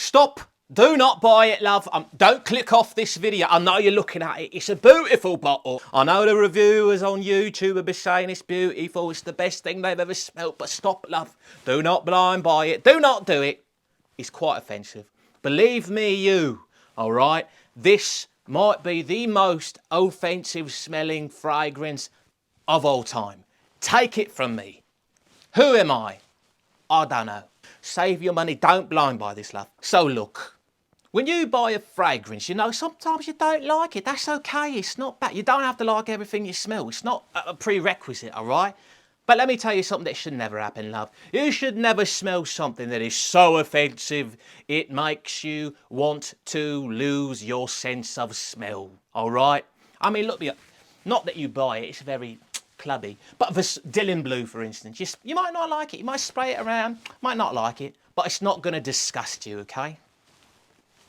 Stop. Do not buy it, love. Don't click off this video. I know you're looking at it. It's a beautiful bottle. I know the reviewers on YouTube have been saying it's beautiful. It's the best thing they've ever smelt. But stop, love. Do not blind buy it. Do not do it. It's quite offensive. Believe me, you. All right? This might be the most offensive smelling fragrance of all time. Take it from me. Who am I? I don't know. Save your money. Don't blind buy this, love. So look. When you buy a fragrance, you know, sometimes you don't like it. That's okay. It's not bad. You don't have to like everything you smell. It's not a prerequisite, all right? But let me tell you something that should never happen, love. You should never smell something that is so offensive it makes you want to lose your sense of smell, all right? I mean, look, not that you buy it. It's very clubby. But for Dylan Blue, for instance, you might not like it. You might spray it around, might not like it, but it's not going to disgust you, okay?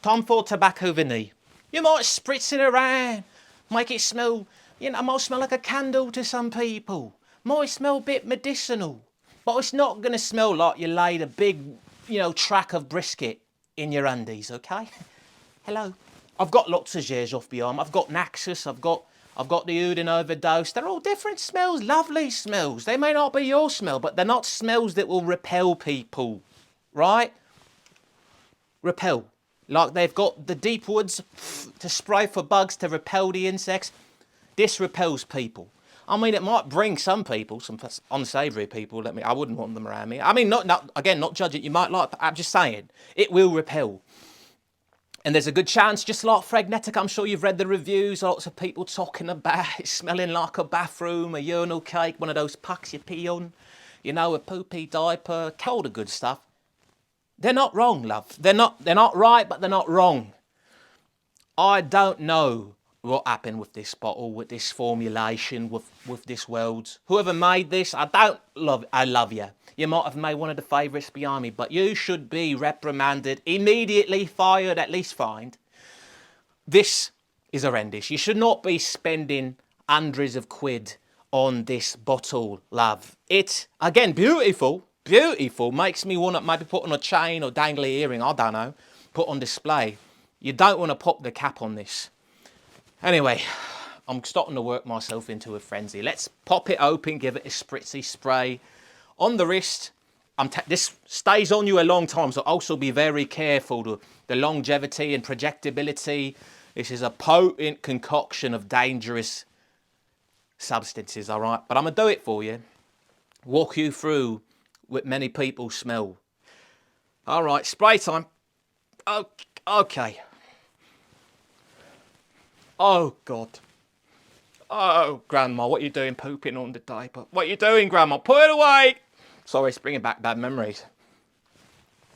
Tom Ford Tobacco Vanille. You might spritz it around, make it smell, you know, it might smell like a candle to some people. Might smell a bit medicinal, but it's not going to smell like you laid a big, you know, track of brisket in your undies, okay? Hello. I've got lots of Xerjoff behind. I've got Naxos, I've got the Udin Overdose. They're all different smells, lovely smells. They may not be your smell, but they're not smells that will repel people, right? Repel. Like they've got the deep woods to spray for bugs to repel the insects. This repels people. I mean, it might bring some people, some unsavoury people. I wouldn't want them around me. I mean, not judging. You might like, but I'm just saying, it will repel. And there's a good chance, just like Fregnetic, I'm sure you've read the reviews, lots of people talking about it smelling like a bathroom, a urinal cake, one of those pucks you pee on, you know, a poopy diaper, all the good stuff. They're not wrong, love. They're not right, but they're not wrong. I don't know what happened with this bottle, with this formulation, with this world. Whoever made this, I love you. You might have made one of the favourites behind me, but you should be reprimanded, immediately fired, at least fined. This is horrendous. You should not be spending hundreds of quid on this bottle, love. It, again, beautiful, makes me want to maybe put on a chain or dangly earring, I don't know, put on display. You don't want to pop the cap on this. Anyway, I'm starting to work myself into a frenzy. Let's pop it open, give it a spritzy spray on the wrist. This stays on you a long time, so also be very careful. The longevity and projectability. This is a potent concoction of dangerous substances, all right? But I'm going to do it for you. Walk you through what many people smell. All right, spray time. Okay. Oh, God. Oh, Grandma, what are you doing pooping on the diaper? What are you doing, Grandma? Put it away. Sorry, it's bringing back bad memories.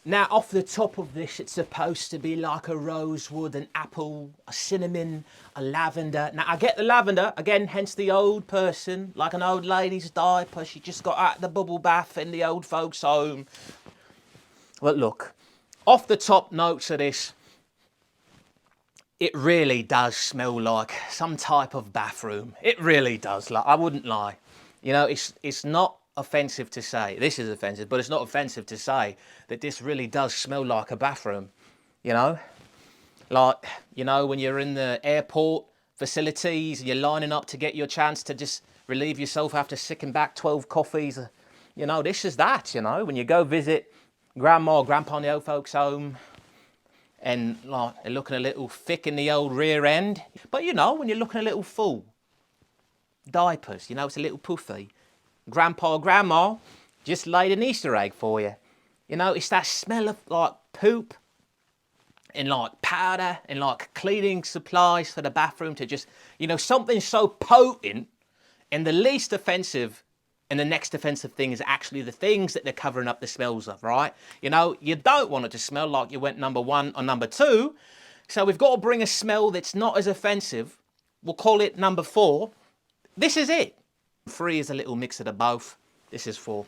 Now, off the top of this, it's supposed to be like a rosewood, an apple, a cinnamon, a lavender. Now, I get the lavender, again, hence the old person, like an old lady's diaper. She just got out of the bubble bath in the old folks' home. But look, off the top notes of this, it really does smell like some type of bathroom. It really does. Like, I wouldn't lie. You know, it's not offensive to say, this is offensive, but it's not offensive to say that this really does smell like a bathroom, you know? Like, you know, when you're in the airport facilities and you're lining up to get your chance to just relieve yourself after sicking back 12 coffees, you know, this is that, you know? When you go visit Grandma or Grandpa in the old folks' home and like they're looking a little thick in the old rear end. But, you know, when you're looking a little full, diapers, you know, it's a little puffy. Grandpa or Grandma just laid an Easter egg for you. You know, it's that smell of like poop and like powder and like cleaning supplies for the bathroom to just, you know, something so potent and the least offensive and the next offensive thing is actually the things that they're covering up the smells of, right? You know, you don't want it to smell like you went number 1 or number 2. So we've got to bring a smell that's not as offensive. We'll call it number 4. This is it. 3 is a little mix of the both. This is 4.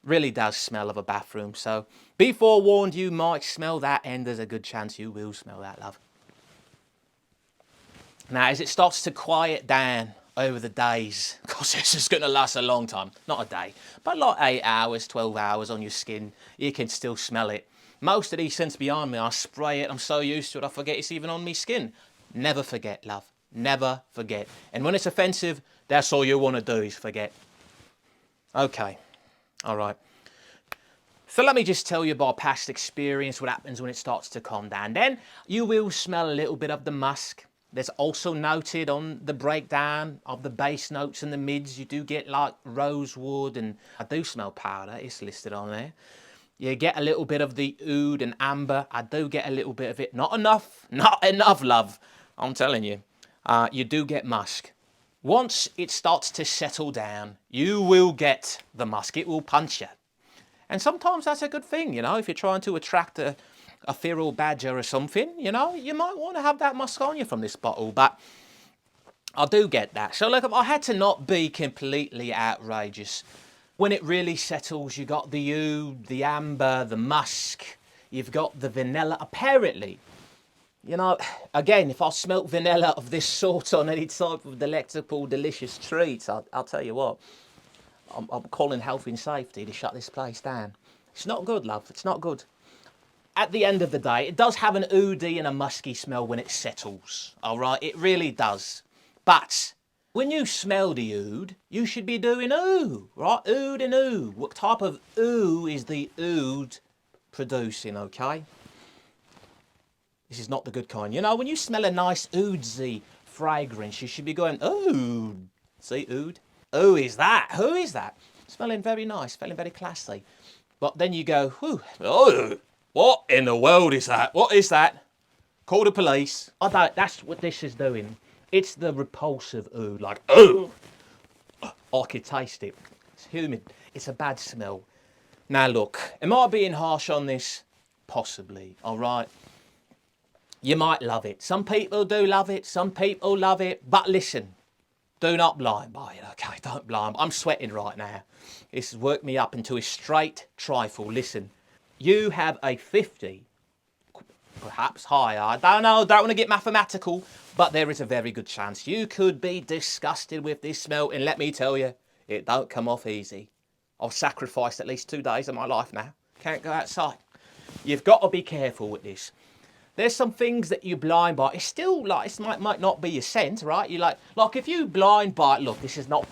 Really does smell of a bathroom. So be forewarned, you might smell that and there's a good chance you will smell that, love. Now, as it starts to quiet down over the days, because this is going to last a long time, not a day, but like 8 hours, 12 hours on your skin, you can still smell it. Most of these scents behind me, I spray it, I'm so used to it, I forget it's even on me skin. Never forget, love. Never forget. And when it's offensive, that's all you want to do is forget. Okay. All right. So let me just tell you by past experience what happens when it starts to calm down. Then you will smell a little bit of the musk. There's also noted on the breakdown of the bass notes and the mids, you do get like rosewood, and I do smell powder, it's listed on there. You get a little bit of the oud and amber. I do get a little bit of it. Not enough, love, I'm telling you. You do get musk. Once it starts to settle down, you will get the musk. It will punch you. And sometimes that's a good thing, you know, if you're trying to attract a feral badger or something, you know, you might want to have that musk on you from this bottle, but I do get that. So look, I had to not be completely outrageous. When it really settles, you got the oud, the amber, the musk, you've got the vanilla, apparently. You know, again, if I smelt vanilla of this sort on any type of delectable, delicious treats, I'll tell you what, I'm calling health and safety to shut this place down. It's not good, love. It's not good. At the end of the day, it does have an oudy and a musky smell when it settles. All right, it really does. But when you smell the oud, you should be doing ooh, right? Oud and ooh. What type of ooh is the oud producing? Okay. This is not the good kind. You know, when you smell a nice oudsy fragrance, you should be going, ooh. See, oud. Who is that? Who is that? Smelling very nice, smelling very classy. But then you go, whew, oh, what in the world is that? What is that? Call the police. I don't, that's what this is doing. It's the repulsive oud, like, oh, I could taste it. It's humid. It's a bad smell. Now look, am I being harsh on this? Possibly, all right? You might love it. Some people do love it. Some people love it. But listen, do not blind buy it, okay? Don't blind. I'm sweating right now. This has worked me up into a straight trifle. Listen, you have a 50, perhaps higher. I don't know, don't want to get mathematical, but there is a very good chance you could be disgusted with this smell. And let me tell you, it don't come off easy. I've sacrificed at least 2 days of my life now. Can't go outside. You've got to be careful with this. There's some things that you blind buy. It's still like, it might not be your scent, right? You like if you blind buy, look, this is not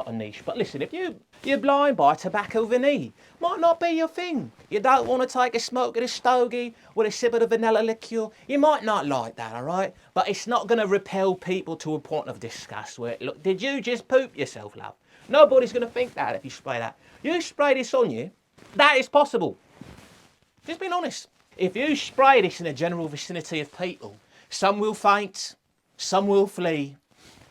a niche, but listen, if you blind buy tobacco vanille, might not be your thing. You don't want to take a smoke at a stogie with a sip of the vanilla liqueur. You might not like that, all right? But it's not going to repel people to a point of disgust where, look, did you just poop yourself, love? Nobody's going to think that if you spray that. You spray this on you, that is possible. Just being honest. If you spray this in a general vicinity of people, some will faint, some will flee.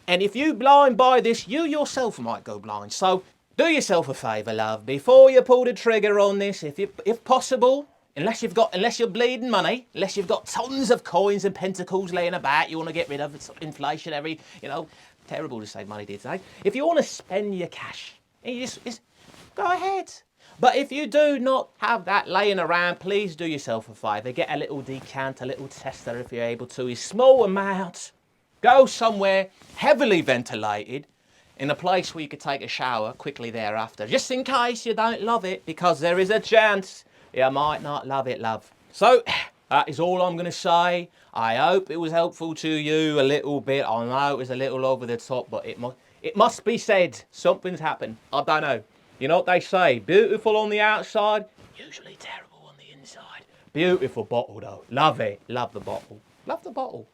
And if you blind buy this, you yourself might go blind. So do yourself a favour, love, before you pull the trigger on this, if possible, unless you're bleeding money, unless you've got tons of coins and pentacles laying about, you want to get rid of, it's inflationary, you know, terrible to save money these days. If you want to spend your cash, you just go ahead. But if you do not have that laying around, please do yourself a favour. Get a little decant, a little tester if you're able to. A small amount. Go somewhere heavily ventilated in a place where you could take a shower quickly thereafter. Just in case you don't love it, because there is a chance you might not love it, love. So, that is all I'm going to say. I hope it was helpful to you a little bit. I know it was a little over the top, but it must be said. Something's happened. I don't know. You know what they say, beautiful on the outside, usually terrible on the inside. Beautiful bottle though, love it, love the bottle, love the bottle.